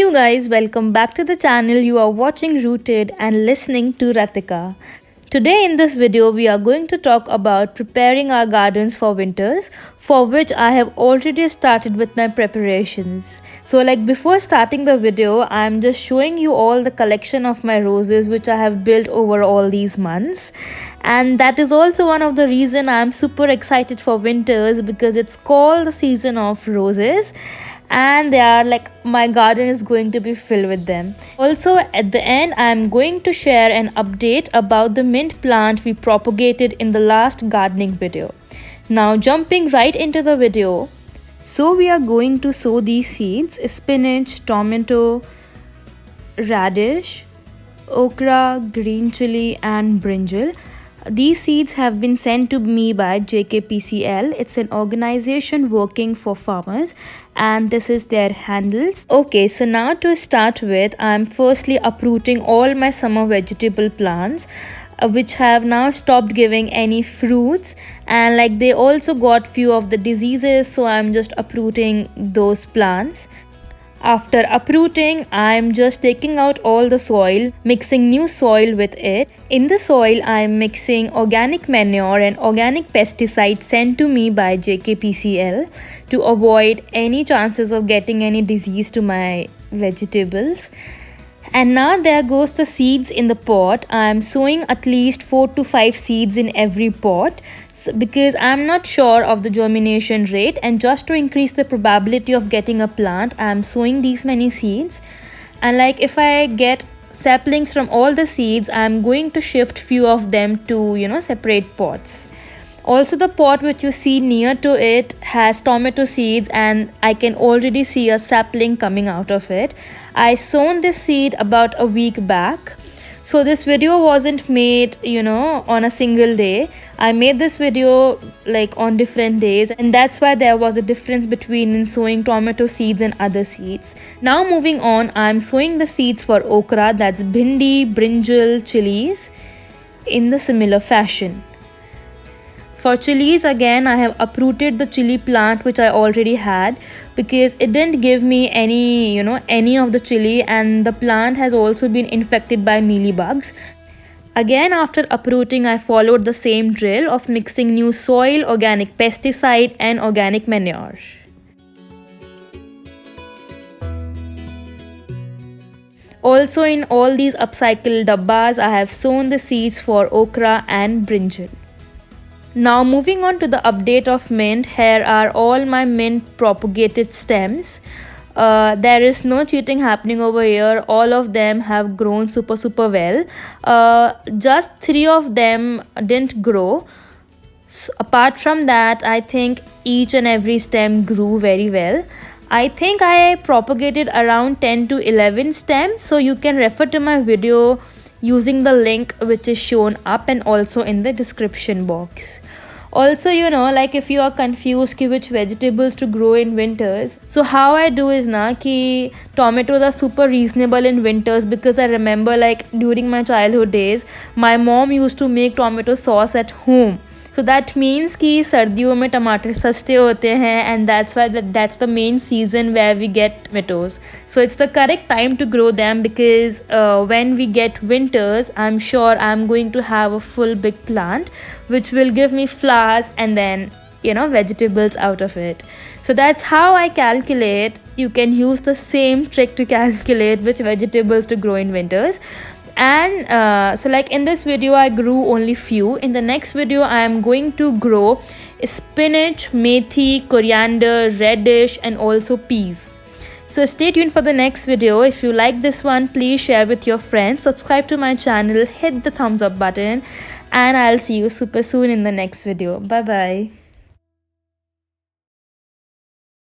you guys, welcome back to the channel. You are watching Rooted and listening to Ratika. Today in this video we are going to talk about preparing our gardens for winters, for which I have already started with my preparations. So before starting the video, I am just showing you all the collection of my roses which I have built over all these months. And that is also one of the reason I am super excited for winters, because it's called the season of roses and they are my garden is going to be filled with them. Also at the end I am going to share an update about the mint plant we propagated in the last gardening video. Now jumping right into the video. So we are going to sow these seeds: spinach, tomato, radish, okra, green chili and brinjal. These seeds have been sent to me by JKPCL. It's an organization working for farmers and this is their handles. Okay, so now to start with, I'm firstly uprooting all my summer vegetable plants which have now stopped giving any fruits, and they also got few of the diseases, so I'm just uprooting those plants. After uprooting, I am just taking out all the soil, mixing new soil with it. In the soil, I am mixing organic manure and organic pesticides sent to me by JKPCL to avoid any chances of getting any disease to my vegetables. And now there goes the seeds in the pot. I am sowing at least 4 to 5 seeds in every pot, because I am not sure of the germination rate, and just to increase the probability of getting a plant, I am sowing these many seeds. And if I get saplings from all the seeds, I am going to shift few of them to separate pots. Also, the pot which you see near to it has tomato seeds and I can already see a sapling coming out of it. I sown this seed about a week back. So this video wasn't made on a single day. I made this video on different days, and that's why there was a difference between sowing tomato seeds and other seeds. Now moving on, I'm sowing the seeds for okra, that's bhindi, brinjal, chilies, in the similar fashion. For chilies, again I have uprooted the chili plant which I already had, because it didn't give me any of the chili, and the plant has also been infected by mealybugs. Again, after uprooting, I followed the same drill of mixing new soil, organic pesticide and organic manure. Also in all these upcycled dabbas, I have sown the seeds for okra and brinjal. Now moving on to the update of mint. Here are all my mint propagated stems. There is no cheating happening over here. All of them have grown super well. Just 3 of them didn't grow. So apart from that, I think each and every stem grew very well. I think I propagated around 10 to 11 stems, so you can refer to my video using the link which is shown up and also in the description box. Also, if you are confused which vegetables to grow in winters, so how I do is ki tomatoes are super reasonable in winters, because I remember during my childhood days my mom used to make tomato sauce at home. So that means कि सर्दियों में टमाटर सस्ते होते हैं, and that's why that's the main season where we get tomatoes. So it's the correct time to grow them, because when we get winters, I'm sure I'm going to have a full big plant which will give me flowers and then vegetables out of it. So that's how I calculate. You can use the same trick to calculate which vegetables to grow in winters. And so in this video I grew only few. In the next video I am going to grow spinach, methi, coriander, radish and also peas. So stay tuned for the next video. If you like this one, please share with your friends, subscribe to my channel, hit the thumbs up button, and I'll see you super soon in the next video. Bye bye.